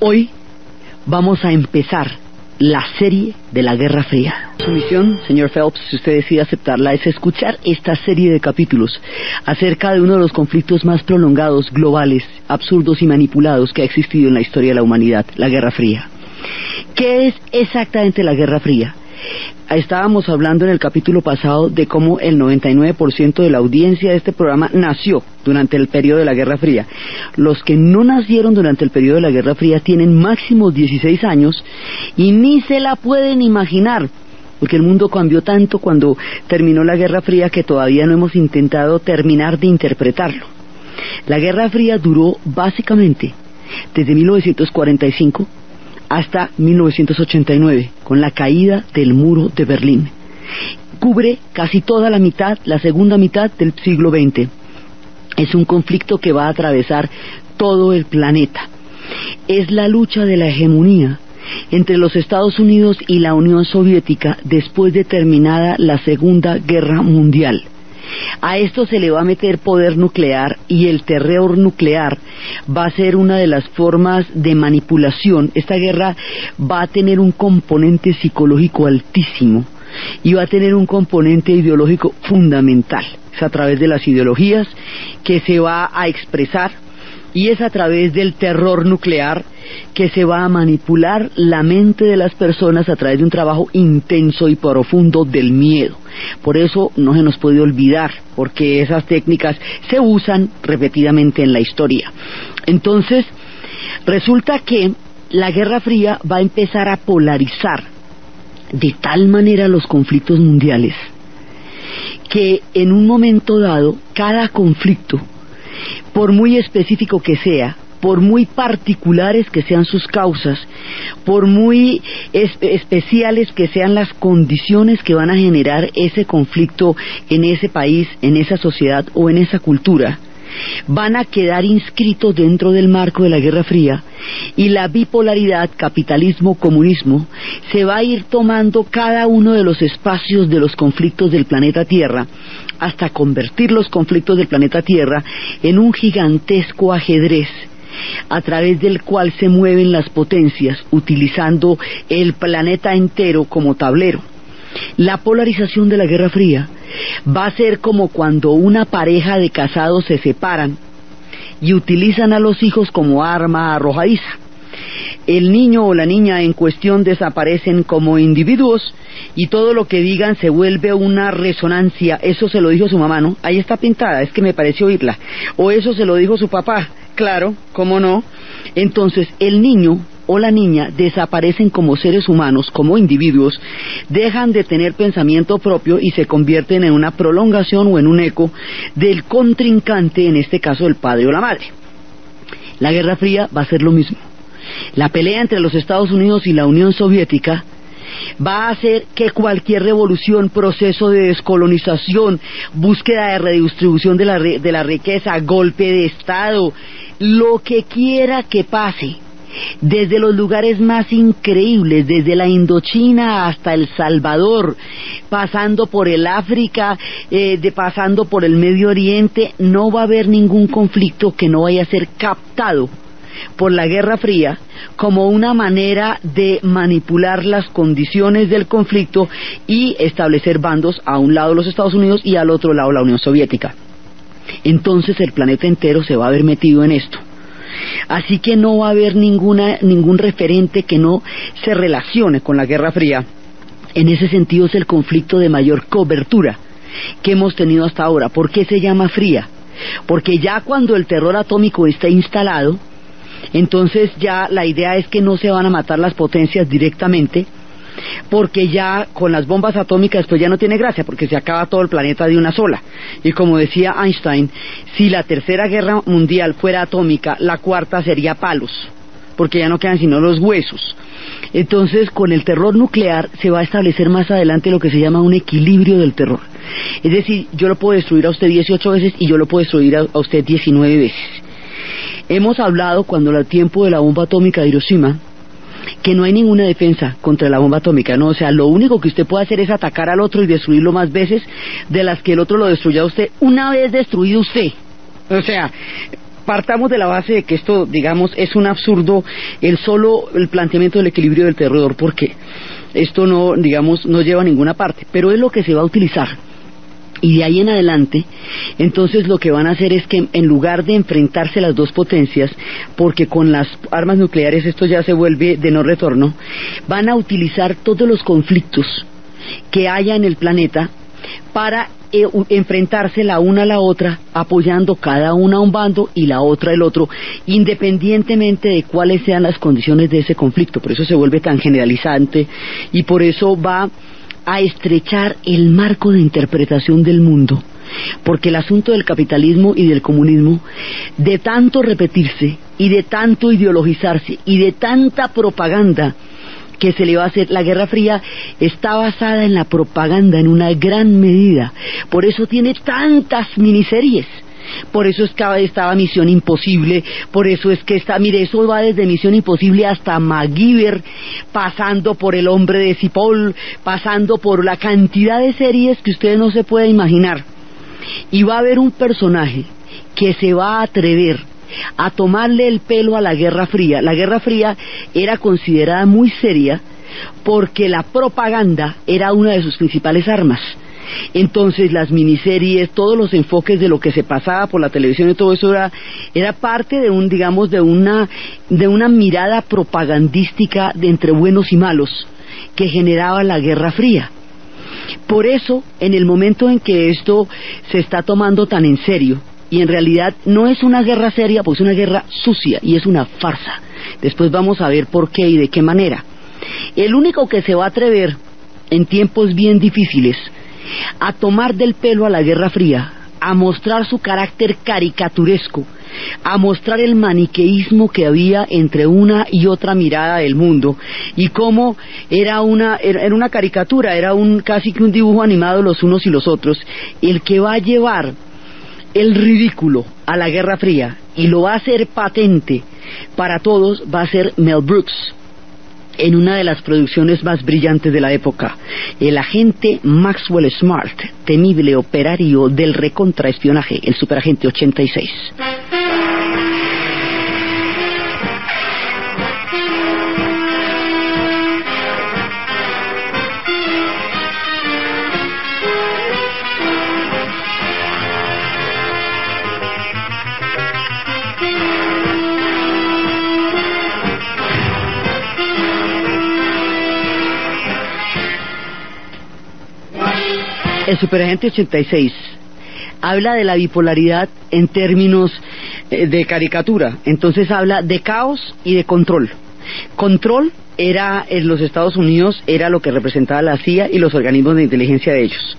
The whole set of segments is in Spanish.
Hoy vamos a empezar la serie de la Guerra Fría. Su misión, señor Phelps, si usted decide aceptarla, es escuchar esta serie de capítulos acerca de uno de los conflictos más prolongados, globales, absurdos y manipulados que ha existido en la historia de la humanidad, la Guerra Fría. ¿Qué es exactamente la Guerra Fría? Estábamos hablando en el capítulo pasado de cómo el 99% de la audiencia de este programa nació durante el periodo de la Guerra Fría. Los que no nacieron durante el periodo de la Guerra Fría tienen máximo 16 años y ni se la pueden imaginar, porque el mundo cambió tanto cuando terminó la Guerra Fría que todavía no hemos intentado terminar de interpretarlo. La Guerra Fría duró básicamente desde 1945 hasta 1989, con la caída del muro de Berlín. Cubre casi toda la mitad, la segunda mitad del siglo XX. Es un conflicto que va a atravesar todo el planeta. Es la lucha de la hegemonía entre los Estados Unidos y la Unión Soviética después de terminada la Segunda Guerra Mundial. A esto se le va a meter poder nuclear y el terror nuclear va a ser una de las formas de manipulación. Esta guerra va a tener un componente psicológico altísimo y va a tener un componente ideológico fundamental. Es a través de las ideologías que se va a expresar y es a través del terror nuclear que se va a manipular la mente de las personas a través de un trabajo intenso y profundo del miedo. Por eso no se nos puede olvidar, porque esas técnicas se usan repetidamente en la historia. Entonces, resulta que la Guerra Fría va a empezar a polarizar de tal manera los conflictos mundiales que en un momento dado cada conflicto, por muy específico que sea, por muy particulares que sean sus causas, por muy especiales que sean las condiciones que van a generar ese conflicto en ese país, en esa sociedad o en esa cultura, van a quedar inscritos dentro del marco de la Guerra Fría, y la bipolaridad, capitalismo-comunismo, se va a ir tomando cada uno de los espacios de los conflictos del planeta Tierra, hasta convertir los conflictos del planeta Tierra en un gigantesco ajedrez, a través del cual se mueven las potencias, utilizando el planeta entero como tablero. La polarización de la Guerra Fría va a ser como cuando una pareja de casados se separan y utilizan a los hijos como arma arrojadiza. El niño o la niña en cuestión desaparecen como individuos y todo lo que digan se vuelve una resonancia. Eso se lo dijo su mamá, ¿no? Ahí está pintada, es que me pareció oírla. O eso se lo dijo su papá, claro, ¿cómo no? Entonces el niño o la niña desaparecen como seres humanos, como individuos, dejan de tener pensamiento propio y se convierten en una prolongación o en un eco del contrincante, en este caso el padre o la madre. La Guerra Fría va a ser lo mismo. La pelea entre los Estados Unidos y la Unión Soviética va a hacer que cualquier revolución, proceso de descolonización, búsqueda de redistribución de la riqueza, golpe de Estado, lo que quiera que pase, desde los lugares más increíbles, desde la Indochina hasta El Salvador, pasando por el África, pasando por el Medio Oriente, no va a haber ningún conflicto que no vaya a ser captado por la Guerra Fría como una manera de manipular las condiciones del conflicto y establecer bandos, a un lado los Estados Unidos y al otro lado la Unión Soviética. Entonces el planeta entero se va a ver metido en esto. Así que no va a haber ningún referente que no se relacione con la Guerra Fría. En ese sentido es el conflicto de mayor cobertura que hemos tenido hasta ahora. ¿Por qué se llama fría? Porque ya cuando el terror atómico está instalado, entonces ya la idea es que no se van a matar las potencias directamente, porque ya con las bombas atómicas pues ya no tiene gracia, porque se acaba todo el planeta de una sola. Y como decía Einstein, si la tercera guerra mundial fuera atómica, la cuarta sería palos, porque ya no quedan sino los huesos. Entonces con el terror nuclear se va a establecer más adelante lo que se llama un equilibrio del terror. Es decir, yo lo puedo destruir a usted 18 veces y yo lo puedo destruir a usted 19 veces. Hemos hablado, cuando el tiempo de la bomba atómica de Hiroshima, que no hay ninguna defensa contra la bomba atómica, ¿no? O sea, lo único que usted puede hacer es atacar al otro y destruirlo más veces de las que el otro lo destruya a usted, una vez destruido usted. O sea, partamos de la base de que esto, digamos, es un absurdo el planteamiento del equilibrio del terror, porque esto no, digamos, no lleva a ninguna parte, pero es lo que se va a utilizar. Y de ahí en adelante, entonces lo que van a hacer es que en lugar de enfrentarse las dos potencias, porque con las armas nucleares esto ya se vuelve de no retorno, van a utilizar todos los conflictos que haya en el planeta para enfrentarse la una a la otra, apoyando cada una a un bando y la otra el otro, independientemente de cuáles sean las condiciones de ese conflicto. Por eso se vuelve tan generalizante y por eso va a estrechar el marco de interpretación del mundo, porque el asunto del capitalismo y del comunismo, de tanto repetirse y de tanto ideologizarse y de tanta propaganda que se le va a hacer, la Guerra Fría está basada en la propaganda en una gran medida, por eso tiene tantas miniseries. Por eso es que estaba Misión Imposible, por eso es que eso va desde Misión Imposible hasta MacGyver, pasando por El Hombre de Cipoll, pasando por la cantidad de series que ustedes no se pueden imaginar. Y va a haber un personaje que se va a atrever a tomarle el pelo a la Guerra Fría. La Guerra Fría era considerada muy seria porque la propaganda era una de sus principales armas. Entonces las miniseries, todos los enfoques de lo que se pasaba por la televisión y todo eso era parte de una mirada propagandística de entre buenos y malos que generaba la Guerra Fría. Por eso, en el momento en que esto se está tomando tan en serio, y en realidad no es una guerra seria, pues es una guerra sucia y es una farsa. Después vamos a ver por qué y de qué manera. El único que se va a atrever en tiempos bien difíciles a tomar del pelo a la Guerra Fría, a mostrar su carácter caricaturesco, a mostrar el maniqueísmo que había entre una y otra mirada del mundo, y cómo era una caricatura, era casi que un dibujo animado los unos y los otros. El que va a llevar el ridículo a la Guerra Fría y lo va a hacer patente para todos va a ser Mel Brooks, en una de las producciones más brillantes de la época, el agente Maxwell Smart, temible operario del recontraespionaje, el Superagente 86. El Superagente 86 habla de la bipolaridad en términos de caricatura. Entonces habla de caos y de control. Control era en los Estados Unidos, era lo que representaba la CIA y los organismos de inteligencia de ellos.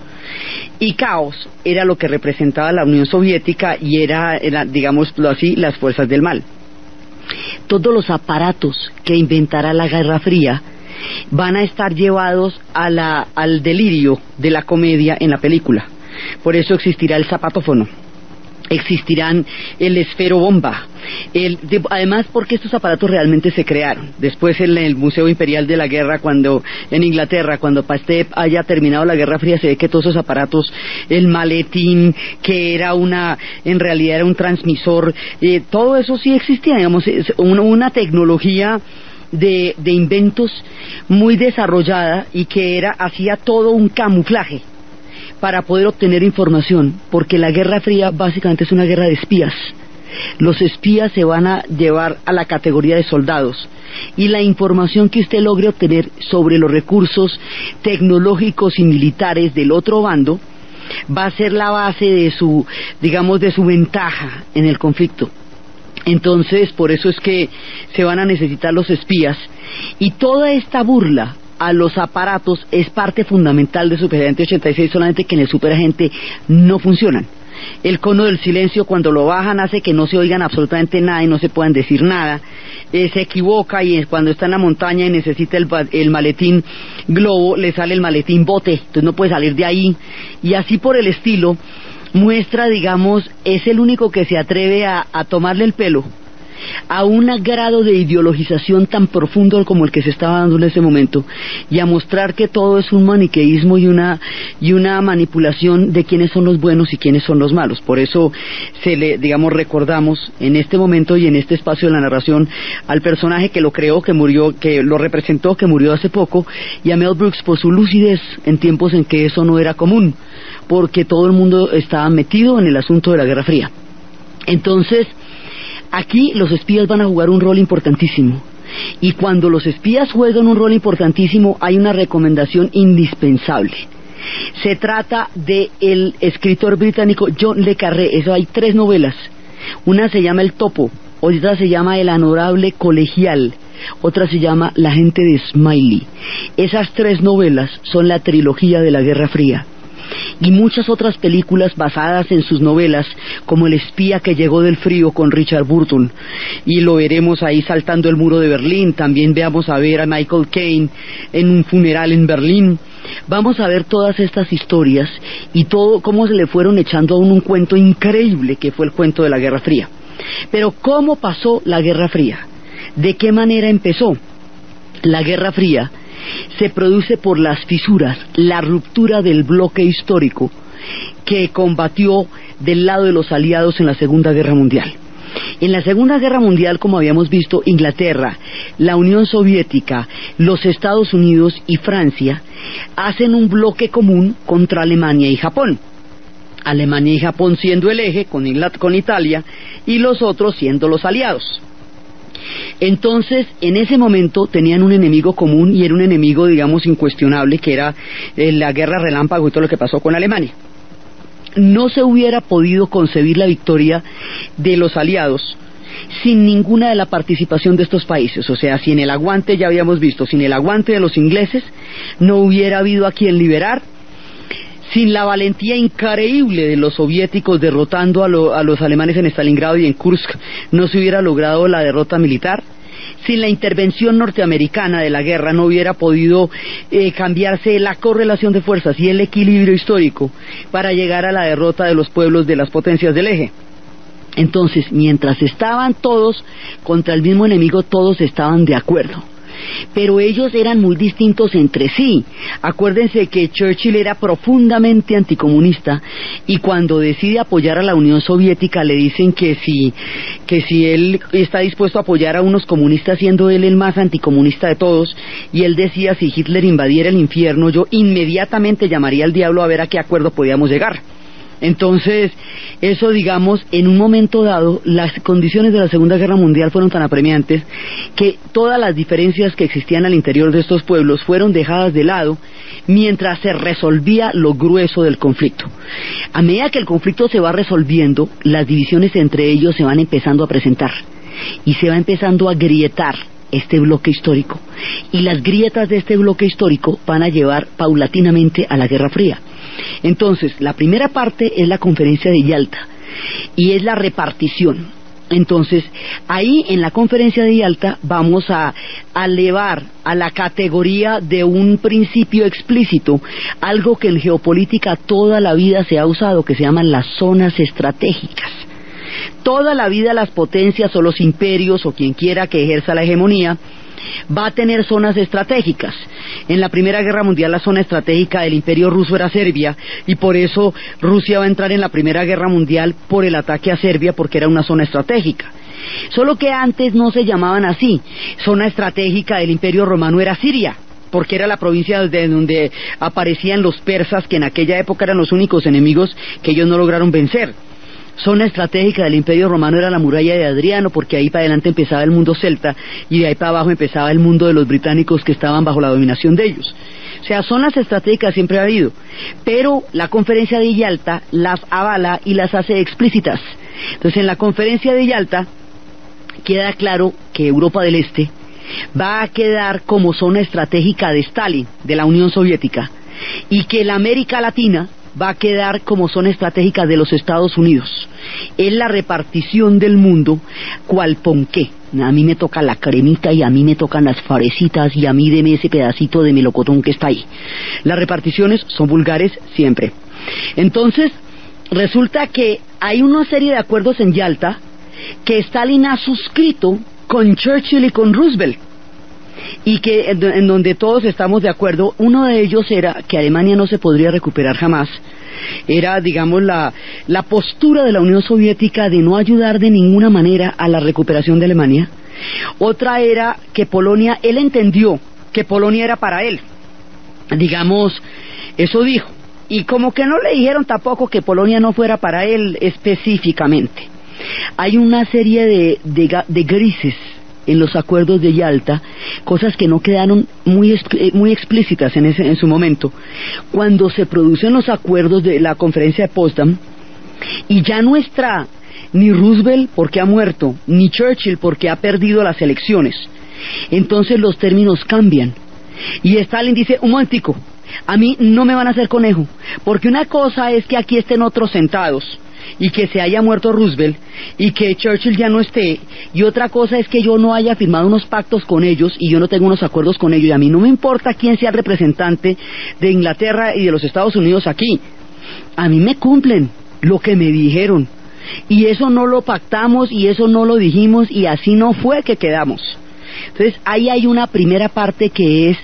Y caos era lo que representaba la Unión Soviética y era digámoslo así, las fuerzas del mal. Todos los aparatos que inventará la Guerra Fría van a estar llevados al delirio de la comedia en la película. Por eso existirá el zapatófono, existirán el esfero bomba, además porque estos aparatos realmente se crearon. Después en el Museo Imperial de la Guerra, en Inglaterra, cuando Pasteur haya terminado la Guerra Fría, se ve que todos esos aparatos, el maletín, que en realidad era un transmisor, todo eso sí existía, digamos, es una tecnología de inventos muy desarrollada y que hacía todo un camuflaje para poder obtener información, porque la Guerra Fría básicamente es una guerra de espías. Los espías se van a llevar a la categoría de soldados y la información que usted logre obtener sobre los recursos tecnológicos y militares del otro bando va a ser la base de su ventaja en el conflicto. Entonces, por eso es que se van a necesitar los espías, y toda esta burla a los aparatos es parte fundamental de Superagente 86, solamente que en el Superagente no funcionan. El cono del silencio, cuando lo bajan, hace que no se oigan absolutamente nada y no se puedan decir nada. Se equivoca y cuando está en la montaña y necesita el maletín globo, le sale el maletín bote, entonces no puede salir de ahí, y así por el estilo. Muestra, es el único que se atreve a tomarle el pelo a un grado de ideologización tan profundo como el que se estaba dando en ese momento, y a mostrar que todo es un maniqueísmo y una manipulación de quiénes son los buenos y quiénes son los malos. Por eso recordamos en este momento y en este espacio de la narración al personaje que lo creó, que murió, que lo representó, que murió hace poco, y a Mel Brooks por su lucidez en tiempos en que eso no era común, porque todo el mundo estaba metido en el asunto de la Guerra Fría. Entonces, aquí los espías van a jugar un rol importantísimo, y cuando los espías juegan un rol importantísimo hay una recomendación indispensable. Se trata del escritor británico John le Carré. Eso, hay 3 novelas. Una se llama El Topo, otra se llama El Honorable Colegial, otra se llama La Gente de Smiley. Esas 3 novelas son la trilogía de la Guerra Fría. Y muchas otras películas basadas en sus novelas, como El espía que llegó del frío con Richard Burton, y lo veremos ahí saltando el muro de Berlín. También vamos a ver a Michael Caine en un funeral en Berlín. Vamos a ver todas estas historias y todo cómo se le fueron echando a un cuento increíble que fue el cuento de la Guerra Fría. Pero ¿cómo pasó la Guerra Fría? ¿De qué manera empezó? La Guerra Fría se produce por las fisuras, la ruptura del bloque histórico que combatió del lado de los aliados en la Segunda Guerra Mundial. En la Segunda Guerra Mundial, como habíamos visto, Inglaterra, la Unión Soviética, los Estados Unidos y Francia hacen un bloque común contra Alemania y Japón. Alemania y Japón siendo el eje con Italia, y los otros siendo los aliados. Entonces, en ese momento tenían un enemigo común, y era un enemigo, digamos, incuestionable, que era la guerra relámpago y todo lo que pasó con Alemania. No se hubiera podido concebir la victoria de los aliados sin ninguna de la participación de estos países. O sea, sin el aguante, ya habíamos visto, sin el aguante de los ingleses, no hubiera habido a quien liberar. Sin la valentía increíble de los soviéticos derrotando a los alemanes en Stalingrado y en Kursk, no se hubiera logrado la derrota militar. Sin la intervención norteamericana de la guerra no hubiera podido cambiarse la correlación de fuerzas y el equilibrio histórico para llegar a la derrota de los pueblos de las potencias del eje. Entonces, mientras estaban todos contra el mismo enemigo, todos estaban de acuerdo. Pero ellos eran muy distintos entre sí. Acuérdense que Churchill era profundamente anticomunista, y cuando decide apoyar a la Unión Soviética le dicen que si él está dispuesto a apoyar a unos comunistas, siendo él el más anticomunista de todos, y él decía: si Hitler invadiera el infierno, yo inmediatamente llamaría al diablo a ver a qué acuerdo podíamos llegar. Entonces, eso, digamos, en un momento dado, las condiciones de la Segunda Guerra Mundial fueron tan apremiantes que todas las diferencias que existían al interior de estos pueblos fueron dejadas de lado mientras se resolvía lo grueso del conflicto. A medida que el conflicto se va resolviendo, las divisiones entre ellos se van empezando a presentar y se va empezando a grietar este bloque histórico, y las grietas de este bloque histórico van a llevar paulatinamente a la Guerra Fría. Entonces, la primera parte es la Conferencia de Yalta, y es la repartición. Entonces, ahí en la Conferencia de Yalta vamos a elevar a la categoría de un principio explícito algo que en geopolítica toda la vida se ha usado, que se llaman las zonas estratégicas. Toda la vida las potencias o los imperios o quien quiera que ejerza la hegemonía va a tener zonas estratégicas. En la Primera Guerra Mundial la zona estratégica del Imperio Ruso era Serbia, y por eso Rusia va a entrar en la Primera Guerra Mundial por el ataque a Serbia, porque era una zona estratégica. Solo que antes no se llamaban así. Zona estratégica del Imperio Romano era Siria, porque era la provincia desde donde aparecían los persas, que en aquella época eran los únicos enemigos que ellos no lograron vencer. Zona estratégica del Imperio Romano era la muralla de Adriano, porque ahí para adelante empezaba el mundo celta, y de ahí para abajo empezaba el mundo de los británicos que estaban bajo la dominación de ellos. O sea, zonas estratégicas siempre ha habido, pero la Conferencia de Yalta las avala y las hace explícitas. Entonces, en la Conferencia de Yalta queda claro que Europa del Este va a quedar como zona estratégica de Stalin, de la Unión Soviética, y que la América Latina va a quedar como zona estratégica de los Estados Unidos. Es la repartición del mundo cual ponqué. A mí me toca la cremita y a mí me tocan las farecitas y a mí deme ese pedacito de melocotón que está ahí. Las reparticiones son vulgares siempre. Entonces, resulta que hay una serie de acuerdos en Yalta que Stalin ha suscrito con Churchill y con Roosevelt, y que en donde todos estamos de acuerdo. Uno de ellos era que Alemania no se podría recuperar jamás. Era, digamos, la postura de la Unión Soviética de no ayudar de ninguna manera a la recuperación de Alemania. Otra era que Polonia, él entendió que Polonia era para él, digamos, eso dijo, y como que no le dijeron tampoco que Polonia no fuera para él específicamente. Hay una serie de grises en los acuerdos de Yalta, cosas que no quedaron muy explícitas en su momento. Cuando se producen los acuerdos de la conferencia de Potsdam, y ya no está ni Roosevelt porque ha muerto, ni Churchill porque ha perdido las elecciones, entonces los términos cambian, y Stalin dice, un momentico, a mí no me van a hacer conejo, porque una cosa es que aquí estén otros sentados, y que se haya muerto Roosevelt, y que Churchill ya no esté, y otra cosa es que yo no haya firmado unos pactos con ellos, y yo no tengo unos acuerdos con ellos, y a mí no me importa quién sea el representante de Inglaterra y de los Estados Unidos aquí, a mí me cumplen lo que me dijeron, y eso no lo pactamos, y eso no lo dijimos, y así no fue que quedamos. Entonces ahí hay una primera parte que es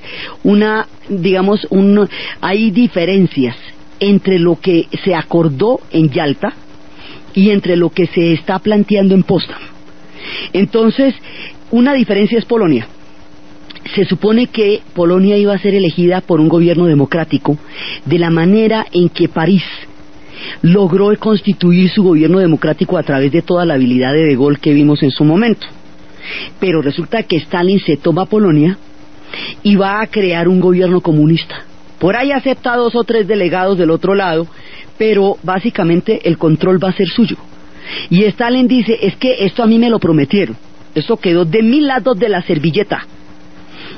hay diferencias entre lo que se acordó en Yalta y entre lo que se está planteando en Potsdam. Entonces, una diferencia es Polonia. Se supone que Polonia iba a ser elegida por un gobierno democrático, de la manera en que París logró constituir su gobierno democrático a través de toda la habilidad de Gaulle que vimos en su momento. Pero resulta que Stalin se toma Polonia y va a crear un gobierno comunista. Por ahí acepta 2 o 3 delegados del otro lado, pero básicamente el control va a ser suyo. Y Stalin dice, es que esto a mí me lo prometieron, esto quedó de mi lado de la servilleta.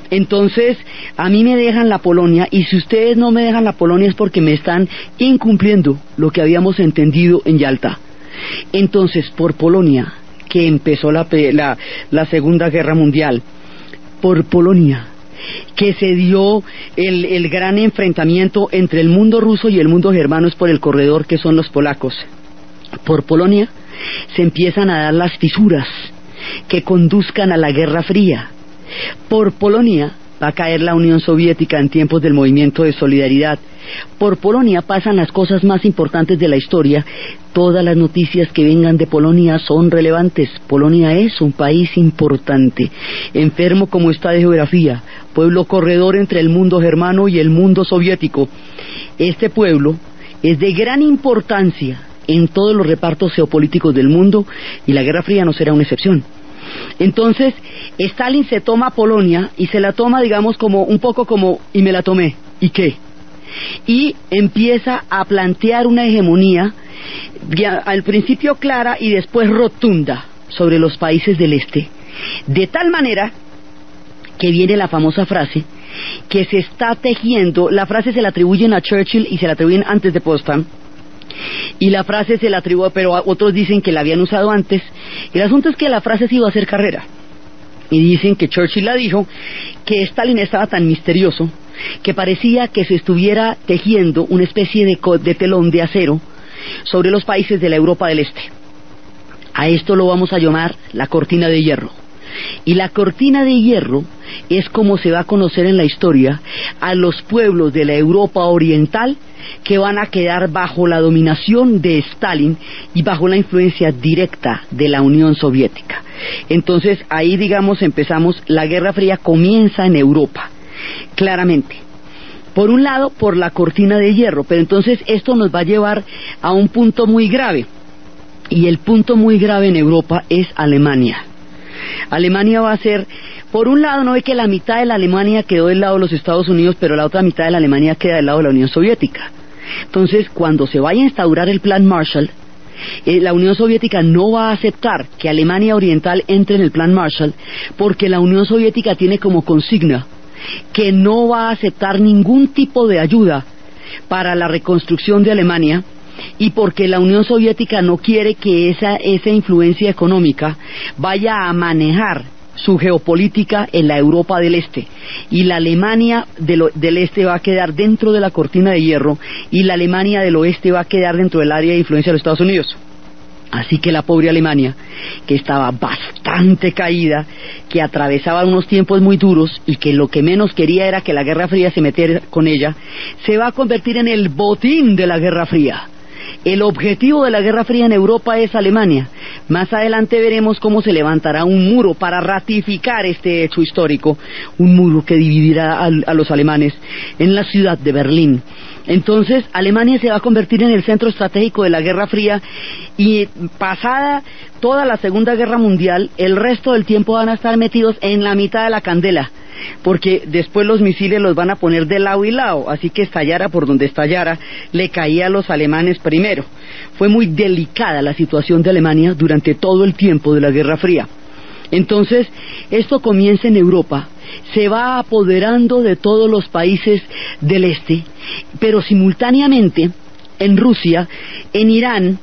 Entonces, a mí me dejan la Polonia, y si ustedes no me dejan la Polonia es porque me están incumpliendo lo que habíamos entendido en Yalta. Entonces, por Polonia, que empezó la Segunda Guerra Mundial, por Polonia, que se dio el gran enfrentamiento entre el mundo ruso y el mundo germano, es por el corredor que son los polacos. Por Polonia se empiezan a dar las fisuras que conduzcan a la Guerra Fría. Por Polonia va a caer la Unión Soviética en tiempos del movimiento de solidaridad. Por Polonia pasan las cosas más importantes de la historia. Todas las noticias que vengan de Polonia son relevantes. Polonia es un país importante, enfermo como está de geografía, pueblo corredor entre el mundo germano y el mundo soviético. Este pueblo es de gran importancia en todos los repartos geopolíticos del mundo, y la Guerra Fría no será una excepción. Entonces Stalin se toma Polonia y se la toma, digamos, como un poco como, y me la tomé, ¿y qué? Y empieza a plantear una hegemonía, al principio clara y después rotunda, sobre los países del este, de tal manera que viene la famosa frase que se está tejiendo. La frase se la atribuyen a Churchill y se la atribuyen antes de Potsdam, y la frase se la atribuye, pero otros dicen que la habían usado antes. El asunto es que la frase se iba a hacer carrera, y dicen que Churchill la dijo, que Stalin estaba tan misterioso que parecía que se estuviera tejiendo una especie de telón de acero sobre los países de la Europa del Este. A esto lo vamos a llamar la cortina de hierro. Y la cortina de hierro es como se va a conocer en la historia a los pueblos de la Europa oriental que van a quedar bajo la dominación de Stalin y bajo la influencia directa de la Unión Soviética. Entonces ahí, digamos, empezamos, la Guerra Fría comienza en Europa, claramente. Por un lado, por la cortina de hierro, pero entonces esto nos va a llevar a un punto muy grave, y el punto muy grave en Europa es Alemania. Alemania va a ser, por un lado, no ve que la mitad de la Alemania quedó del lado de los Estados Unidos, pero la otra mitad de la Alemania queda del lado de la Unión Soviética. Entonces, cuando se vaya a instaurar el Plan Marshall, la Unión Soviética no va a aceptar que Alemania Oriental entre en el Plan Marshall, porque la Unión Soviética tiene como consigna que no va a aceptar ningún tipo de ayuda para la reconstrucción de Alemania, y porque la Unión Soviética no quiere que esa influencia económica vaya a manejar su geopolítica en la Europa del Este, y la Alemania del Este va a quedar dentro de la cortina de hierro, y la Alemania del Oeste va a quedar dentro del área de influencia de los Estados Unidos. Así que la pobre Alemania, que estaba bastante caída, que atravesaba unos tiempos muy duros y que lo que menos quería era que la Guerra Fría se metiera con ella, se va a convertir en el botín de la Guerra Fría. El objetivo de la Guerra Fría en Europa es Alemania. Más adelante veremos cómo se levantará un muro para ratificar este hecho histórico, un muro que dividirá a los alemanes en la ciudad de Berlín. Entonces, Alemania se va a convertir en el centro estratégico de la Guerra Fría y pasada toda la Segunda Guerra Mundial, el resto del tiempo van a estar metidos en la mitad de la candela, porque después los misiles los van a poner de lado y lado, así que estallara por donde estallara, le caía a los alemanes primero. Fue muy delicada la situación de Alemania durante todo el tiempo de la Guerra Fría. Entonces, esto comienza en Europa, se va apoderando de todos los países del este, pero simultáneamente en Rusia, en Irán,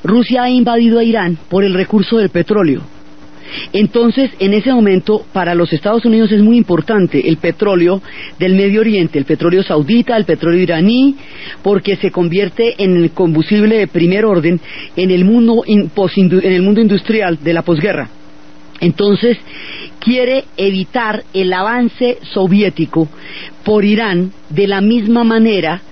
Rusia ha invadido a Irán por el recurso del petróleo. Entonces, en ese momento, para los Estados Unidos es muy importante el petróleo del Medio Oriente, el petróleo saudita, el petróleo iraní, porque se convierte en el combustible de primer orden en el mundo industrial de la posguerra. Entonces, quiere evitar el avance soviético por Irán de la misma manera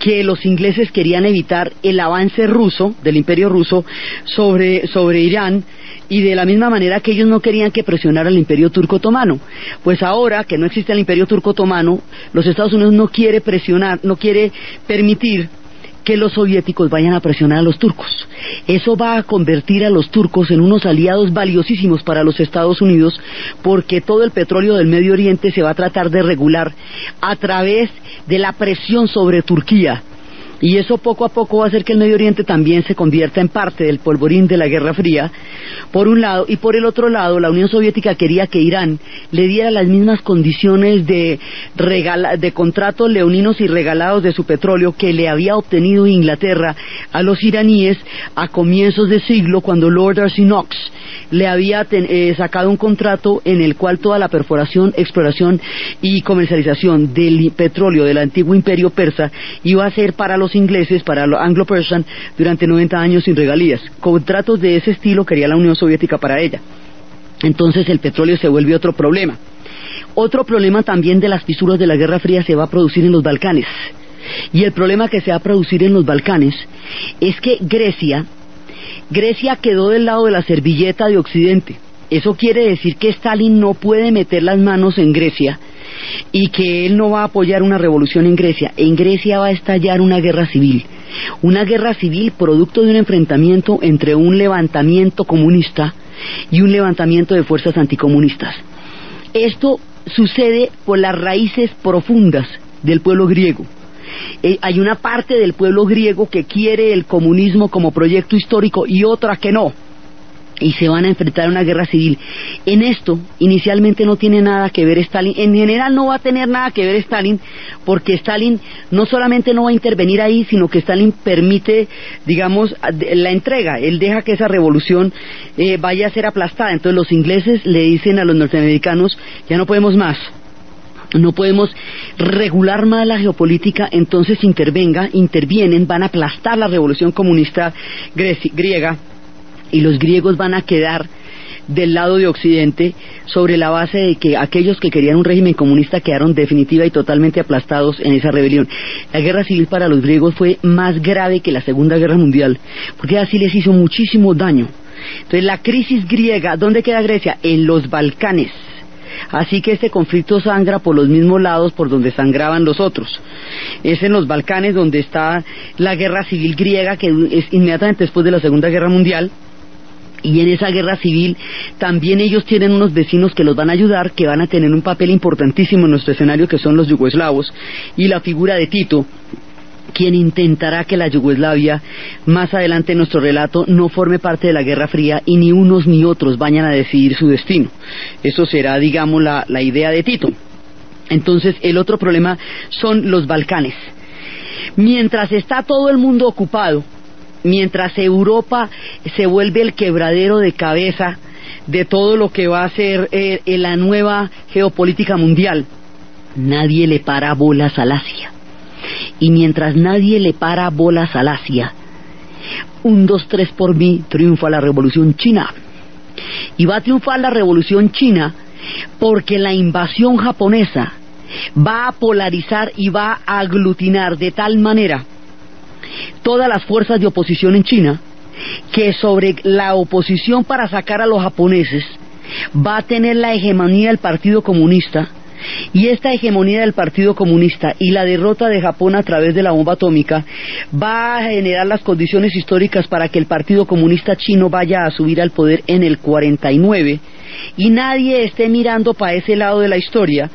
que los ingleses querían evitar el avance ruso, del Imperio Ruso, sobre Irán, y de la misma manera que ellos no querían que presionara el Imperio Turco Otomano. Pues ahora que no existe el Imperio Turco Otomano, los Estados Unidos no quiere presionar, no quiere permitir que los soviéticos vayan a presionar a los turcos. Eso va a convertir a los turcos en unos aliados valiosísimos para los Estados Unidos, porque todo el petróleo del Medio Oriente se va a tratar de regular a través de la presión sobre Turquía. Y eso poco a poco va a hacer que el Medio Oriente también se convierta en parte del polvorín de la Guerra Fría, por un lado, y por el otro lado, la Unión Soviética quería que Irán le diera las mismas condiciones de contratos leoninos y regalados de su petróleo que le había obtenido Inglaterra a los iraníes a comienzos de siglo, cuando Lord Darcy Knox le había sacado un contrato en el cual toda la perforación, exploración y comercialización del petróleo del antiguo imperio persa iba a ser para los ingleses, para los Anglo-Persian, durante 90 años sin regalías. Contratos de ese estilo quería la Unión Soviética para ella. Entonces el petróleo se vuelve otro problema. Otro problema también de las fisuras de la Guerra Fría se va a producir en los Balcanes. Y el problema que se va a producir en los Balcanes es que Grecia quedó del lado de la servilleta de Occidente. Eso quiere decir que Stalin no puede meter las manos en Grecia y que él no va a apoyar una revolución en Grecia. En Grecia va a estallar una guerra civil producto de un enfrentamiento entre un levantamiento comunista y un levantamiento de fuerzas anticomunistas. Esto sucede por las raíces profundas del pueblo griego. Hay una parte del pueblo griego que quiere el comunismo como proyecto histórico y otra que no, y se van a enfrentar a una guerra civil. En esto, inicialmente no tiene nada que ver Stalin, en general no va a tener nada que ver Stalin, porque Stalin no solamente no va a intervenir ahí, sino que Stalin permite, digamos, la entrega, él deja que esa revolución vaya a ser aplastada. Entonces los ingleses le dicen a los norteamericanos, ya no podemos más, no podemos regular más la geopolítica, entonces intervienen, van a aplastar la revolución comunista griega, y los griegos van a quedar del lado de Occidente sobre la base de que aquellos que querían un régimen comunista quedaron definitiva y totalmente aplastados en esa rebelión. La guerra civil para los griegos fue más grave que la Segunda Guerra Mundial, porque así les hizo muchísimo daño. Entonces la crisis griega, ¿dónde queda Grecia? En los Balcanes. Así que este conflicto sangra por los mismos lados por donde sangraban los otros. Es en los Balcanes donde está la guerra civil griega, que es inmediatamente después de la Segunda Guerra Mundial. Y en esa guerra civil también ellos tienen unos vecinos que los van a ayudar, que van a tener un papel importantísimo en nuestro escenario, que son los yugoslavos, y la figura de Tito, quien intentará que la Yugoslavia, más adelante en nuestro relato, no forme parte de la Guerra Fría y ni unos ni otros vayan a decidir su destino. Eso será, digamos, la idea de Tito. Entonces, el otro problema son los Balcanes. Mientras está todo el mundo ocupado, mientras Europa se vuelve el quebradero de cabeza de todo lo que va a ser la nueva geopolítica mundial, nadie le para bolas al Asia. Y mientras nadie le para bolas al Asia, 1, 2, 3 por mí, triunfa la Revolución China. Y va a triunfar la Revolución China porque la invasión japonesa va a polarizar y va a aglutinar de tal manera todas las fuerzas de oposición en China, que sobre la oposición para sacar a los japoneses va a tener la hegemonía del Partido Comunista, y esta hegemonía del Partido Comunista y la derrota de Japón a través de la bomba atómica va a generar las condiciones históricas para que el Partido Comunista chino vaya a subir al poder en el 49 y nadie esté mirando para ese lado de la historia,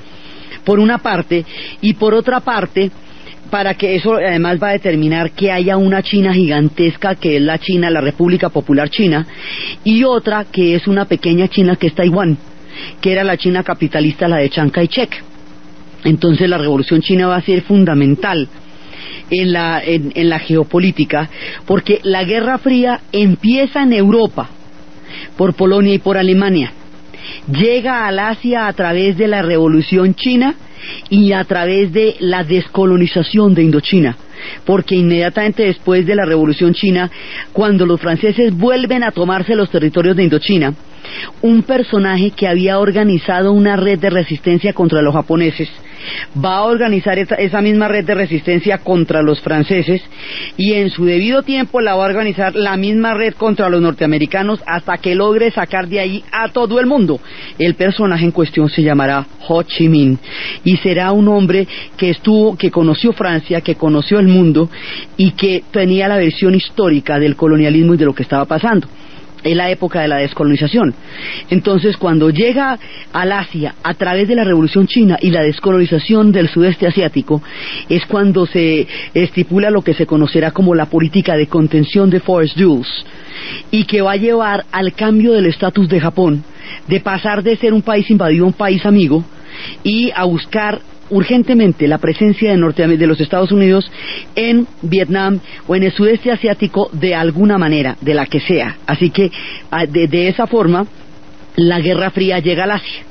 por una parte, y por otra parte, para que eso además va a determinar que haya una China gigantesca, que es la China, la República Popular China, y otra que es una pequeña China que es Taiwán, que era la China capitalista, la de Chiang Kai-shek. Entonces la Revolución China va a ser fundamental en la geopolítica, porque la Guerra Fría empieza en Europa, por Polonia y por Alemania, llega al Asia a través de la Revolución China y a través de la descolonización de Indochina, porque inmediatamente después de la Revolución China, cuando los franceses vuelven a tomarse los territorios de Indochina, un personaje que había organizado una red de resistencia contra los japoneses va a organizar esa misma red de resistencia contra los franceses, y en su debido tiempo la va a organizar la misma red contra los norteamericanos hasta que logre sacar de ahí a todo el mundo. El personaje en cuestión se llamará Ho Chi Minh y será un hombre que conoció Francia, que conoció el mundo y que tenía la versión histórica del colonialismo y de lo que estaba pasando. Es la época de la descolonización. Entonces, cuando llega al Asia a través de la Revolución China y la descolonización del sudeste asiático, es cuando se estipula lo que se conocerá como la política de contención de Forest Dulles, y que va a llevar al cambio del estatus de Japón, de pasar de ser un país invadido a un país amigo, y a buscar urgentemente la presencia de los Estados Unidos en Vietnam o en el sudeste asiático de alguna manera, de la que sea. Así que de esa forma la Guerra Fría llega al Asia.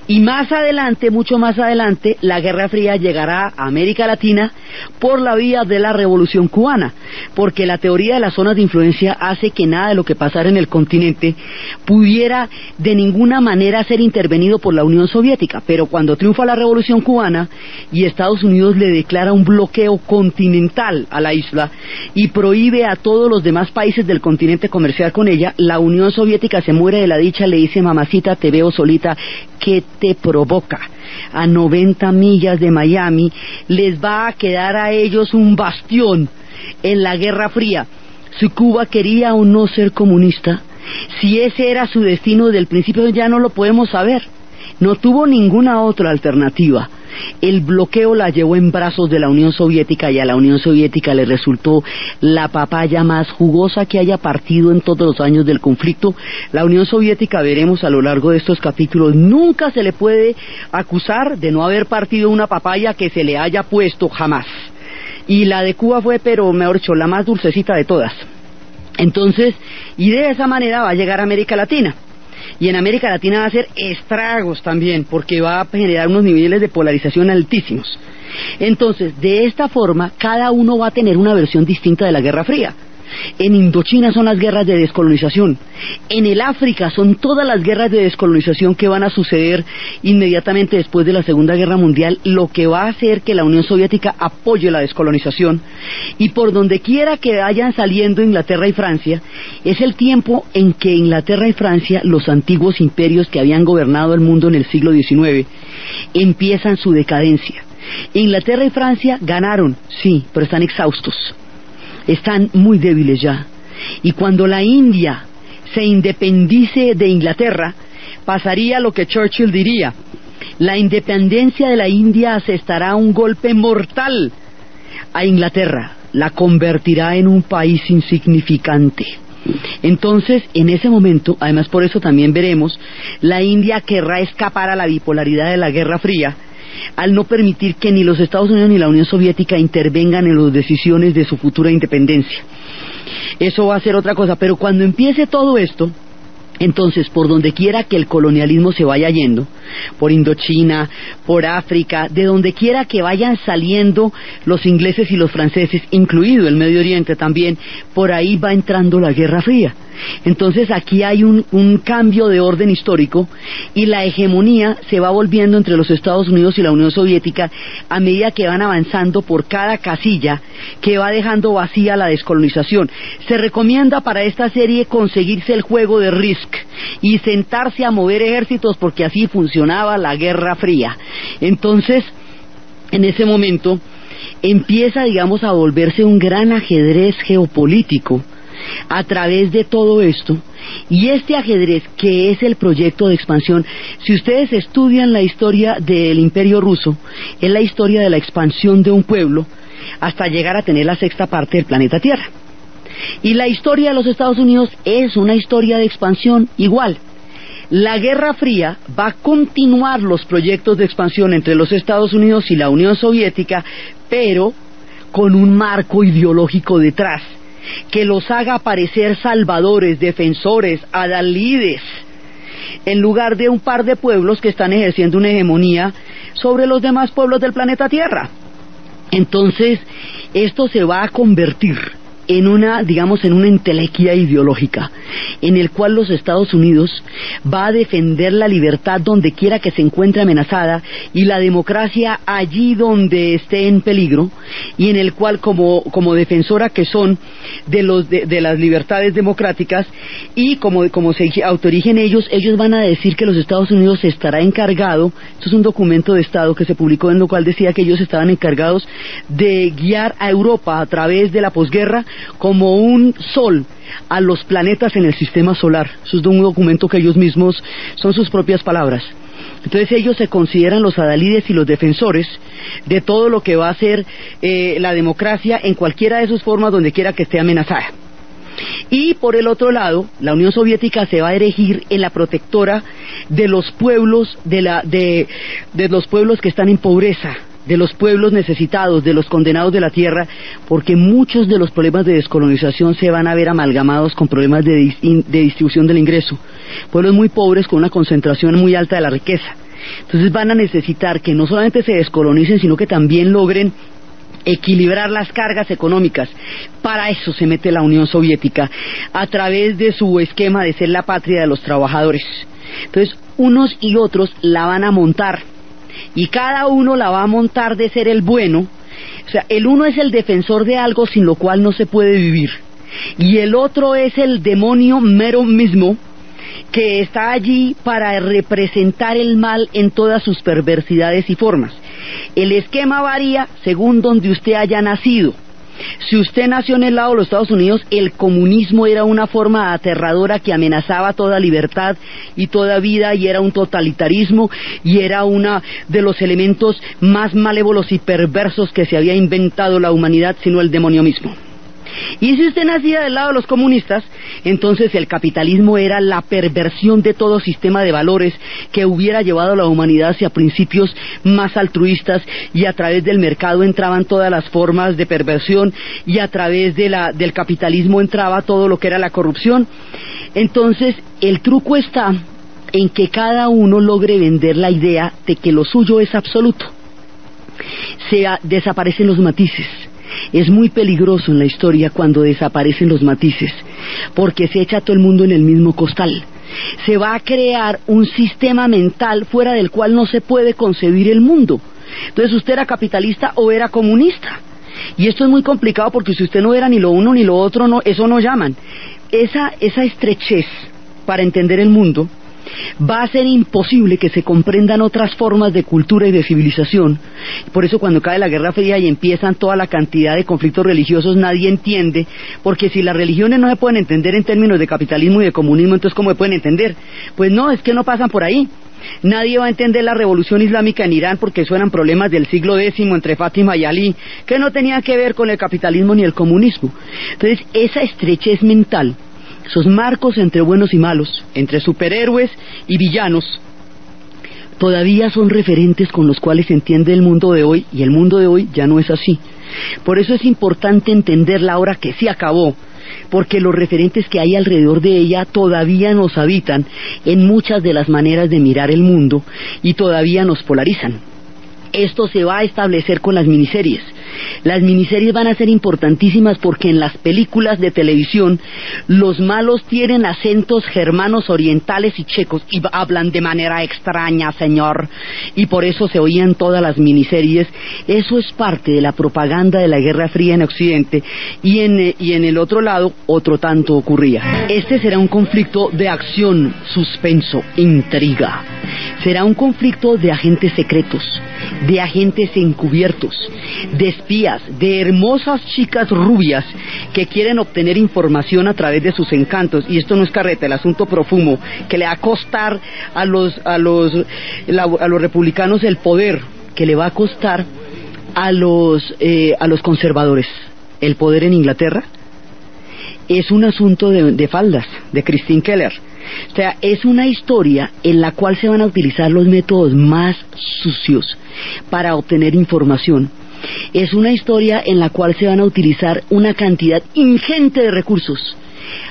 Y más adelante, mucho más adelante, la Guerra Fría llegará a América Latina por la vía de la Revolución Cubana, porque la teoría de las zonas de influencia hace que nada de lo que pasara en el continente pudiera de ninguna manera ser intervenido por la Unión Soviética. Pero cuando triunfa la Revolución Cubana y Estados Unidos le declara un bloqueo continental a la isla y prohíbe a todos los demás países del continente comerciar con ella, la Unión Soviética se muere de la dicha, le dice: mamacita, te veo solita, ¿qué te provoca? A 90 millas de Miami les va a quedar a ellos un bastión en la Guerra Fría. Si Cuba quería o no ser comunista, si ese era su destino desde el principio, ya no lo podemos saber. No tuvo ninguna otra alternativa. El bloqueo la llevó en brazos de la Unión Soviética, y a la Unión Soviética le resultó la papaya más jugosa que haya partido en todos los años del conflicto. La Unión Soviética, veremos a lo largo de estos capítulos, nunca se le puede acusar de no haber partido una papaya que se le haya puesto, jamás. Y la de Cuba fue, pero mejor dicho, la más dulcecita de todas. Entonces, y de esa manera va a llegar a América Latina. Y en América Latina va a hacer estragos también, porque va a generar unos niveles de polarización altísimos. Entonces, de esta forma, cada uno va a tener una versión distinta de la Guerra Fría. En Indochina son las guerras de descolonización. En el África son todas las guerras de descolonización que van a suceder inmediatamente después de la Segunda Guerra Mundial, lo que va a hacer que la Unión Soviética apoye la descolonización. Y por donde quiera que vayan saliendo Inglaterra y Francia, es el tiempo en que Inglaterra y Francia, los antiguos imperios que habían gobernado el mundo en el siglo XIX, empiezan su decadencia. Inglaterra y Francia ganaron, sí, pero están exhaustos. Están muy débiles ya. Y cuando la India se independice de Inglaterra, pasaría lo que Churchill diría: la independencia de la India asestará un golpe mortal a Inglaterra, la convertirá en un país insignificante. Entonces, en ese momento, además por eso también veremos, la India querrá escapar a la bipolaridad de la Guerra Fría, al no permitir que ni los Estados Unidos ni la Unión Soviética intervengan en las decisiones de su futura independencia. Eso va a ser otra cosa, pero cuando empiece todo esto, Entonces, por donde quiera que el colonialismo se vaya yendo, por Indochina, por África, de donde quiera que vayan saliendo los ingleses y los franceses, incluido el Medio Oriente también, por ahí va entrando la Guerra Fría. Entonces aquí hay un cambio de orden histórico y la hegemonía se va volviendo entre los Estados Unidos y la Unión Soviética a medida que van avanzando por cada casilla que va dejando vacía la descolonización. Se recomienda para esta serie conseguirse el juego de Risk y sentarse a mover ejércitos porque así funcionaba la Guerra Fría. Entonces, en ese momento empieza, digamos, a volverse un gran ajedrez geopolítico a través de todo esto, y este ajedrez, que es el proyecto de expansión, si ustedes estudian la historia del Imperio Ruso, es la historia de la expansión de un pueblo hasta llegar a tener la sexta parte del planeta Tierra. Y la historia de los Estados Unidos es una historia de expansión igual. La Guerra Fría va a continuar los proyectos de expansión entre los Estados Unidos y la Unión Soviética, pero con un marco ideológico detrás que los haga parecer salvadores, defensores, adalides, en lugar de un par de pueblos que están ejerciendo una hegemonía sobre los demás pueblos del planeta Tierra. Entonces, esto se va a convertir en una, digamos, en una entelequia ideológica, en el cual los Estados Unidos va a defender la libertad donde quiera que se encuentre amenazada y la democracia allí donde esté en peligro, y en el cual como defensora que son de las libertades democráticas, y como se autorigen ellos van a decir que los Estados Unidos estará encargado, esto es un documento de Estado que se publicó, en lo cual decía que ellos estaban encargados de guiar a Europa a través de la posguerra como un sol a los planetas en el sistema solar. Eso es un documento que ellos mismos, son sus propias palabras. Entonces ellos se consideran los adalides y los defensores de todo lo que va a ser la democracia en cualquiera de sus formas, donde quiera que esté amenazada. Y por el otro lado, la Unión Soviética se va a erigir en la protectora de los pueblos, de los pueblos que están en pobreza, de los pueblos necesitados, de los condenados de la tierra, porque muchos de los problemas de descolonización se van a ver amalgamados con problemas de distribución del ingreso. Pueblos muy pobres con una concentración muy alta de la riqueza. Entonces van a necesitar que no solamente se descolonicen, sino que también logren equilibrar las cargas económicas. Para eso se mete la Unión Soviética, a través de su esquema de ser la patria de los trabajadores. Entonces, unos y otros la van a montar, y cada uno la va a montar de ser el bueno. O sea, el uno es el defensor de algo sin lo cual no se puede vivir, y el otro es el demonio mero mismo, que está allí para representar el mal en todas sus perversidades y formas. El esquema varía según donde usted haya nacido. Si usted nació en el lado de los Estados Unidos, el comunismo era una forma aterradora que amenazaba toda libertad y toda vida, y era un totalitarismo, y era uno de los elementos más malévolos y perversos que se había inventado la humanidad, sino el demonio mismo. Y si usted nacía del lado de los comunistas, entonces el capitalismo era la perversión de todo sistema de valores que hubiera llevado a la humanidad hacia principios más altruistas, y a través del mercado entraban todas las formas de perversión, y a través del capitalismo entraba todo lo que era la corrupción. Entonces el truco está en que cada uno logre vender la idea de que lo suyo es absoluto. Desaparecen los matices. Es muy peligroso en la historia cuando desaparecen los matices, porque se echa todo el mundo en el mismo costal. Se va a crear un sistema mental fuera del cual no se puede concebir el mundo. Entonces usted era capitalista o era comunista, y esto es muy complicado, porque si usted no era ni lo uno ni lo otro, no, eso no llaman. Esa estrechez para entender el mundo va a ser imposible que se comprendan otras formas de cultura y de civilización. Por eso cuando cae la Guerra Fría y empiezan toda la cantidad de conflictos religiosos, nadie entiende, porque si las religiones no se pueden entender en términos de capitalismo y de comunismo, entonces ¿cómo se pueden entender? Pues no, es que no pasan por ahí. Nadie va a entender la revolución islámica en Irán, porque eso eran problemas del siglo X entre Fátima y Ali, que no tenían que ver con el capitalismo ni el comunismo. Entonces esa estrechez mental, esos marcos entre buenos y malos, entre superhéroes y villanos, todavía son referentes con los cuales se entiende el mundo de hoy, y el mundo de hoy ya no es así. Por eso es importante entenderla ahora que sí acabó, porque los referentes que hay alrededor de ella todavía nos habitan en muchas de las maneras de mirar el mundo y todavía nos polarizan. Esto se va a establecer con las miniseries. Las miniseries van a ser importantísimas porque en las películas de televisión los malos tienen acentos germanos, orientales y checos y hablan de manera extraña, señor, y por eso se oían todas las miniseries. Eso es parte de la propaganda de la Guerra Fría en Occidente, y en el otro lado otro tanto ocurría. Este será un conflicto de acción, suspenso, intriga. Será un conflicto de agentes secretos, de agentes encubiertos, de espías, de hermosas chicas rubias que quieren obtener información a través de sus encantos. Y esto no es carreta, el asunto profumo que le va a costar a los republicanos el poder, que le va a costar a los conservadores el poder en Inglaterra. Es un asunto de faldas, de Christine Keller. O sea, es una historia en la cual se van a utilizar los métodos más sucios para obtener información. Es una historia en la cual se van a utilizar una cantidad ingente de recursos,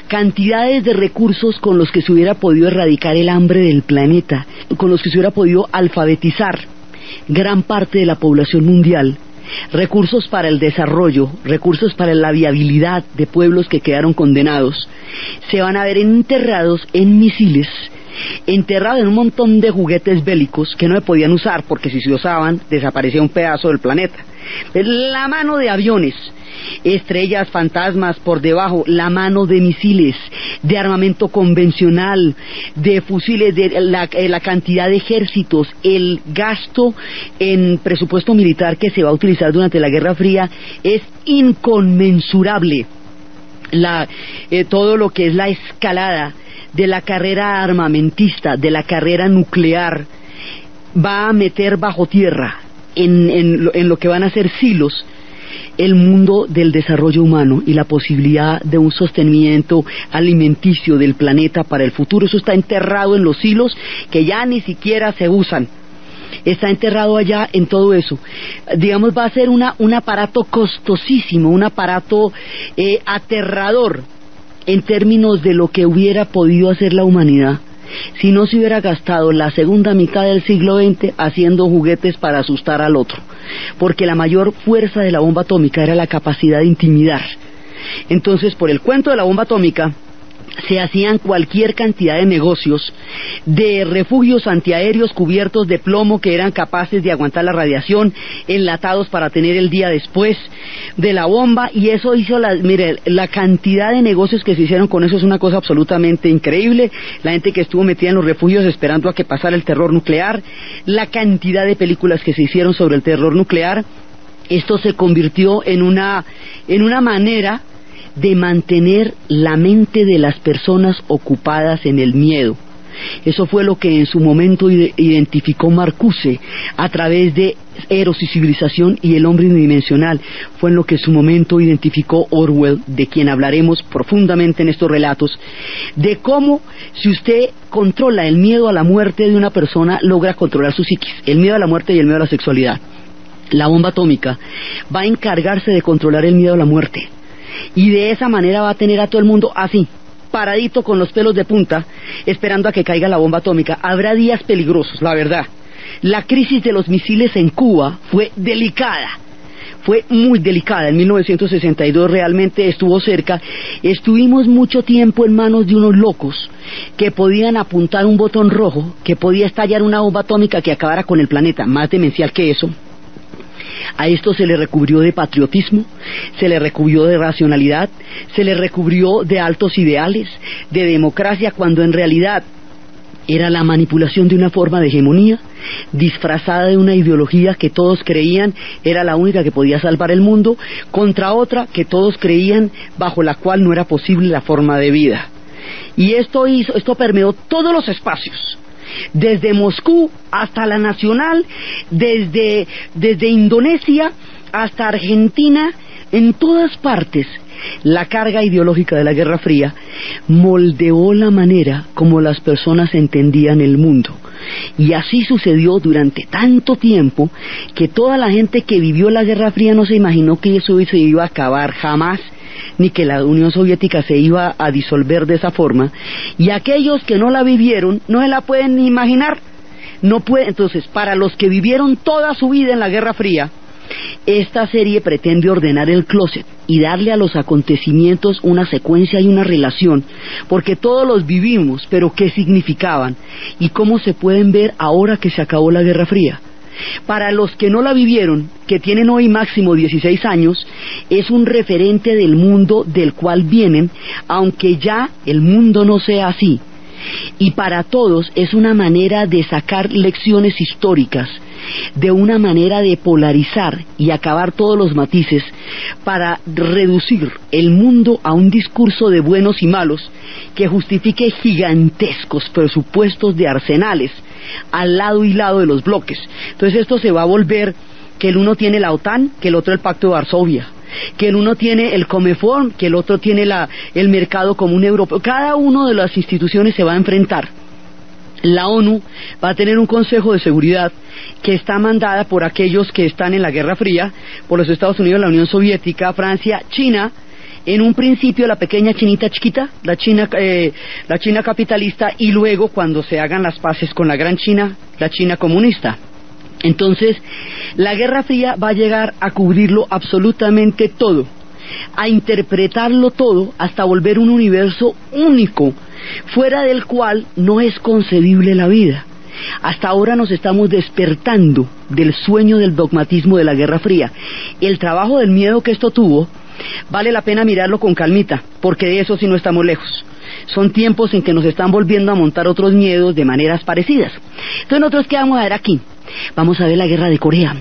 cantidades de recursos con los que se hubiera podido erradicar el hambre del planeta, con los que se hubiera podido alfabetizar gran parte de la población mundial, recursos para el desarrollo, recursos para la viabilidad de pueblos que quedaron condenados. Se van a ver enterrados en misiles, enterrados en un montón de juguetes bélicos que no se podían usar porque si se usaban desaparecía un pedazo del planeta. La mano de aviones, estrellas fantasmas por debajo, la mano de misiles, de armamento convencional, de fusiles, de la cantidad de ejércitos, el gasto en presupuesto militar que se va a utilizar durante la Guerra Fría es inconmensurable. Todo lo que es la escalada de la carrera armamentista, de la carrera nuclear, va a meter bajo tierra en lo que van a ser silos el mundo del desarrollo humano y la posibilidad de un sostenimiento alimenticio del planeta para el futuro. Eso está enterrado en los silos que ya ni siquiera se usan. Está enterrado allá en todo eso. Digamos, va a ser un aparato costosísimo, un aparato aterrador en términos de lo que hubiera podido hacer la humanidad si no se hubiera gastado la segunda mitad del siglo XX haciendo juguetes para asustar al otro, porque la mayor fuerza de la bomba atómica era la capacidad de intimidar. Entonces, por el cuento de la bomba atómica se hacían cualquier cantidad de negocios, de refugios antiaéreos cubiertos de plomo que eran capaces de aguantar la radiación, enlatados para tener el día después de la bomba, y eso hizo la cantidad de negocios que se hicieron con eso es una cosa absolutamente increíble. La gente que estuvo metida en los refugios esperando a que pasara el terror nuclear, la cantidad de películas que se hicieron sobre el terror nuclear. Esto se convirtió en una manera de mantener la mente de las personas ocupadas en el miedo. Eso fue lo que en su momento identificó Marcuse a través de Eros y Civilización y el hombre unidimensional. Fue en lo que en su momento identificó Orwell, de quien hablaremos profundamente en estos relatos, de cómo si usted controla el miedo a la muerte de una persona, logra controlar su psiquis, el miedo a la muerte y el miedo a la sexualidad. La bomba atómica va a encargarse de controlar el miedo a la muerte, y de esa manera va a tener a todo el mundo así, paradito con los pelos de punta, esperando a que caiga la bomba atómica. Habrá días peligrosos, la verdad. La crisis de los misiles en Cuba fue delicada, fue muy delicada. En 1962 realmente estuvo cerca. Estuvimos mucho tiempo en manos de unos locos que podían apuntar un botón rojo, que podía estallar una bomba atómica que acabara con el planeta. Más demencial que eso. A esto se le recubrió de patriotismo, se le recubrió de racionalidad, se le recubrió de altos ideales, de democracia, cuando en realidad era la manipulación de una forma de hegemonía, disfrazada de una ideología que todos creían era la única que podía salvar el mundo, contra otra que todos creían bajo la cual no era posible la forma de vida. Y esto permeó todos los espacios, desde Moscú hasta la Nacional, desde Indonesia hasta Argentina, en todas partes. La carga ideológica de la Guerra Fría moldeó la manera como las personas entendían el mundo, y así sucedió durante tanto tiempo que toda la gente que vivió la Guerra Fría no se imaginó que eso se iba a acabar jamás. ni que la Unión Soviética se iba a disolver de esa forma, y aquellos que no la vivieron no se la pueden ni imaginar. No puede. Entonces, para los que vivieron toda su vida en la Guerra Fría, esta serie pretende ordenar el closet y darle a los acontecimientos una secuencia y una relación, porque todos los vivimos, pero qué significaban y cómo se pueden ver ahora que se acabó la Guerra Fría. Para los que no la vivieron, que tienen hoy máximo 16 años, es un referente del mundo del cual vienen, aunque ya el mundo no sea así. Y para todos es una manera de sacar lecciones históricas, de una manera de polarizar y acabar todos los matices para reducir el mundo a un discurso de buenos y malos que justifique gigantescos presupuestos de arsenales al lado y lado de los bloques. Entonces esto se va a volver que el uno tiene la OTAN, que el otro el Pacto de Varsovia, que el uno tiene el Comefort, que el otro tiene el Mercado Común Europeo. Cada una de las instituciones se va a enfrentar. La ONU va a tener un Consejo de Seguridad que está mandada por aquellos que están en la Guerra Fría, por los Estados Unidos, la Unión Soviética, Francia, China. En un principio la pequeña chinita chiquita, la China capitalista, y luego cuando se hagan las paces con la gran China, la China comunista. Entonces, la Guerra Fría va a llegar a cubrirlo absolutamente todo, a interpretarlo todo hasta volver un universo único, fuera del cual no es concebible la vida. Hasta ahora nos estamos despertando del sueño del dogmatismo de la Guerra Fría. El trabajo del miedo que esto tuvo, vale la pena mirarlo con calmita, porque de eso sí no estamos lejos. Son tiempos en que nos están volviendo a montar otros miedos de maneras parecidas. Entonces nosotros, ¿qué vamos a ver aquí? Vamos a ver la guerra de Corea,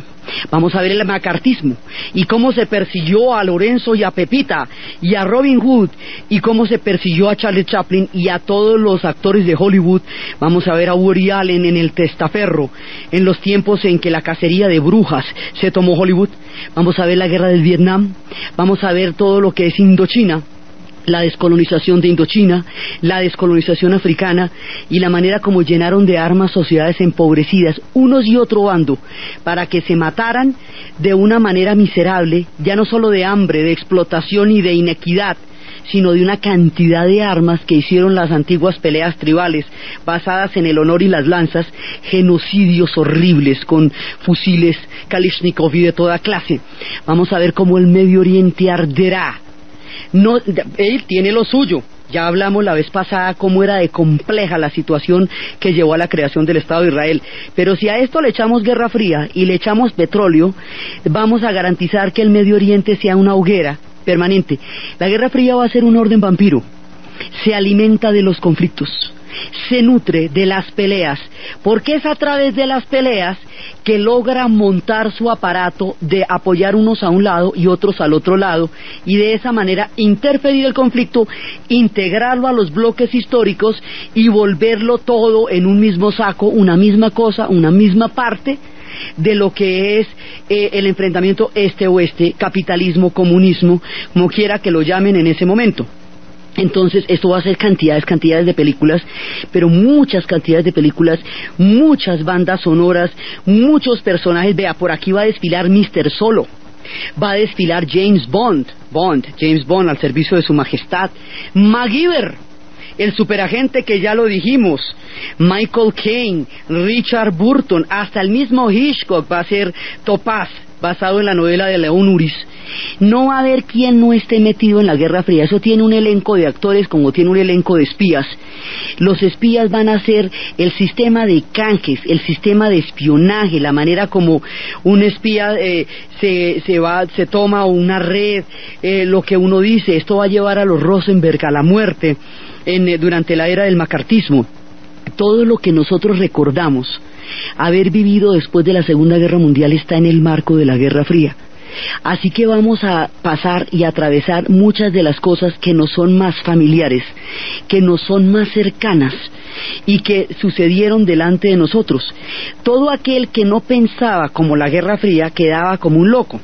vamos a ver el macartismo y cómo se persiguió a Lorenzo y a Pepita y a Robin Hood y cómo se persiguió a Charlie Chaplin y a todos los actores de Hollywood. Vamos a ver a Woody Allen en el testaferro, en los tiempos en que la cacería de brujas se tomó Hollywood. Vamos a ver la guerra del Vietnam, vamos a ver todo lo que es Indochina, la descolonización de Indochina, la descolonización africana y la manera como llenaron de armas sociedades empobrecidas, unos y otro bando, para que se mataran de una manera miserable, ya no solo de hambre, de explotación y de inequidad, sino de una cantidad de armas que hicieron las antiguas peleas tribales, basadas en el honor y las lanzas, genocidios horribles con fusiles Kalashnikov y de toda clase. Vamos a ver cómo el Medio Oriente arderá. No, él tiene lo suyo. Ya hablamos la vez pasada cómo era de compleja la situación que llevó a la creación del Estado de Israel. Pero si a esto le echamos Guerra Fría y le echamos petróleo, vamos a garantizar que el Medio Oriente sea una hoguera permanente. La Guerra Fría va a ser un orden vampiro. Se alimenta de los conflictos, se nutre de las peleas, porque es a través de las peleas que logra montar su aparato de apoyar unos a un lado y otros al otro lado, y de esa manera interferir el conflicto, integrarlo a los bloques históricos y volverlo todo en un mismo saco, una misma cosa, una misma parte de lo que es el enfrentamiento este-oeste, capitalismo, comunismo, como quiera que lo llamen en ese momento. Entonces esto va a ser cantidades de películas, pero muchas cantidades de películas, muchas bandas sonoras, muchos personajes. Vea, por aquí va a desfilar Mr. Solo, va a desfilar James Bond al servicio de su majestad, MacGyver, el superagente que ya lo dijimos, Michael Caine, Richard Burton, hasta el mismo Hitchcock va a ser Topaz, basado en la novela de León Uris. No va a haber quien no esté metido en la Guerra Fría. Eso tiene un elenco de actores como tiene un elenco de espías. Los espías van a ser el sistema de canjes, el sistema de espionaje, la manera como un espía se toma una red, lo que uno dice. Esto va a llevar a los Rosenberg a la muerte durante la era del macartismo. Todo lo que nosotros recordamos haber vivido después de la Segunda Guerra Mundial está en el marco de la Guerra Fría. Así que vamos a pasar y atravesar muchas de las cosas que nos son más familiares, que nos son más cercanas y que sucedieron delante de nosotros. Todo aquel que no pensaba como la Guerra Fría quedaba como un loco.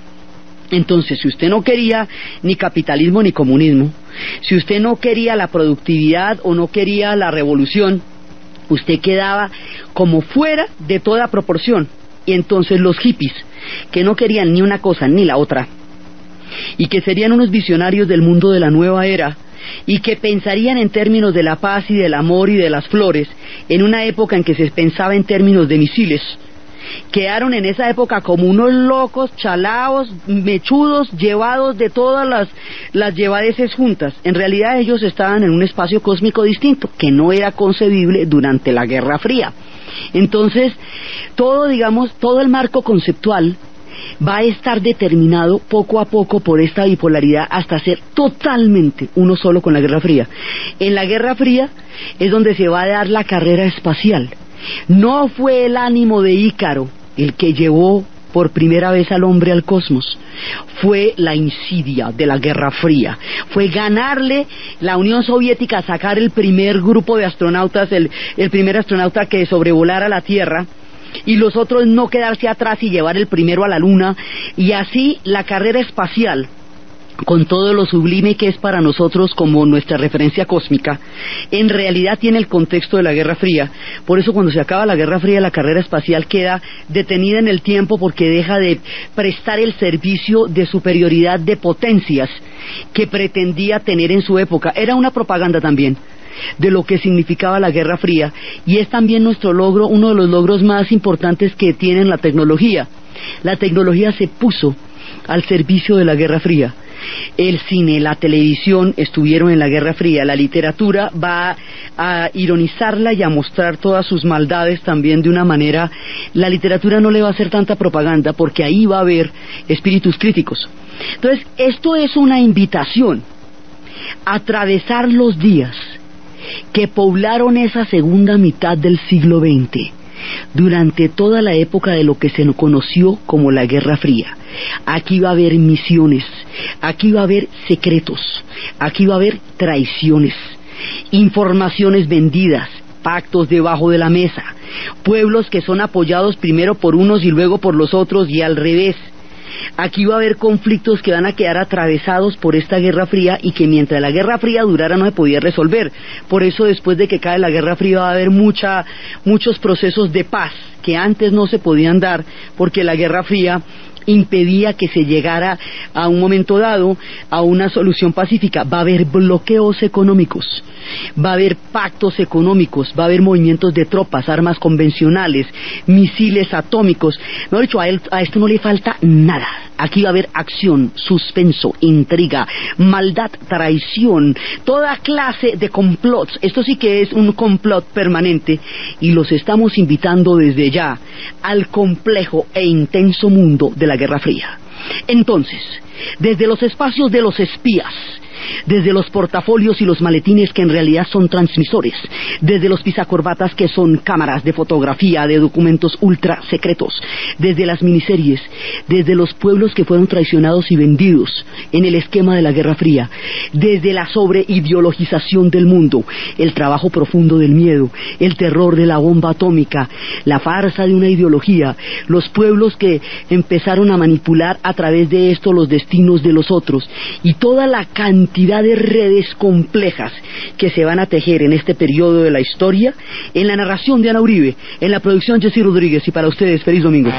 Entonces, si usted no quería ni capitalismo ni comunismo, si usted no quería la productividad o no quería la revolución, usted quedaba como fuera de toda proporción. Y entonces los hippies, que no querían ni una cosa ni la otra, y que serían unos visionarios del mundo de la nueva era, y que pensarían en términos de la paz y del amor y de las flores, en una época en que se pensaba en términos de misiles, quedaron en esa época como unos locos, chalaos, mechudos, llevados de todas las llevadeces juntas. En realidad ellos estaban en un espacio cósmico distinto, que no era concebible durante la Guerra Fría. Entonces, todo el marco conceptual va a estar determinado poco a poco por esta bipolaridad hasta ser totalmente uno solo con la Guerra Fría. En la Guerra Fría es donde se va a dar la carrera espacial. No fue el ánimo de Ícaro el que llevó por primera vez al hombre al cosmos, fue la insidia de la Guerra Fría, fue ganarle la Unión Soviética, sacar el primer grupo de astronautas, el primer astronauta que sobrevolara la Tierra, y los otros no quedarse atrás y llevar el primero a la Luna, y así la carrera espacial, con todo lo sublime que es para nosotros como nuestra referencia cósmica, en realidad tiene el contexto de la Guerra Fría. Por eso cuando se acaba la Guerra Fría, la carrera espacial queda detenida en el tiempo, porque deja de prestar el servicio de superioridad de potencias que pretendía tener en su época. Era una propaganda también de lo que significaba la Guerra Fría, y es también nuestro logro, uno de los logros más importantes que tiene la tecnología. La tecnología se puso al servicio de la Guerra Fría. El cine, la televisión estuvieron en la Guerra Fría. La literatura va a ironizarla y a mostrar todas sus maldades también de una manera. La literatura no le va a hacer tanta propaganda, porque ahí va a haber espíritus críticos. Entonces, esto es una invitación a atravesar los días que poblaron esa segunda mitad del siglo XX, durante toda la época de lo que se conoció como la Guerra Fría. Aquí va a haber misiones, aquí va a haber secretos, aquí va a haber traiciones, informaciones vendidas, pactos debajo de la mesa, pueblos que son apoyados primero por unos y luego por los otros, y al revés. Aquí va a haber conflictos que van a quedar atravesados por esta Guerra Fría, y que mientras la Guerra Fría durara no se podía resolver. Por eso, después de que cae la Guerra Fría, va a haber muchos procesos de paz que antes no se podían dar, porque la Guerra Fría impedía que se llegara a un momento dado a una solución pacífica. Va a haber bloqueos económicos, va a haber pactos económicos, va a haber movimientos de tropas, armas convencionales, misiles atómicos. Mejor dicho, a esto no le falta nada. Aquí va a haber acción, suspenso, intriga, maldad, traición, toda clase de complots. Esto sí que es un complot permanente, y los estamos invitando desde ya al complejo e intenso mundo de la Guerra Fría. Entonces, desde los espacios de los espías, desde los portafolios y los maletines que en realidad son transmisores, desde los pisacorbatas que son cámaras de fotografía de documentos ultra secretos, desde las miniseries, desde los pueblos que fueron traicionados y vendidos en el esquema de la Guerra Fría, desde la sobreideologización del mundo, el trabajo profundo del miedo, el terror de la bomba atómica, la farsa de una ideología, los pueblos que empezaron a manipular a través de esto los destinos de los otros, y toda la cantidad de redes complejas que se van a tejer en este periodo de la historia. En la narración de Ana Uribe, en la producción Jessy Rodríguez, y para ustedes, feliz domingo.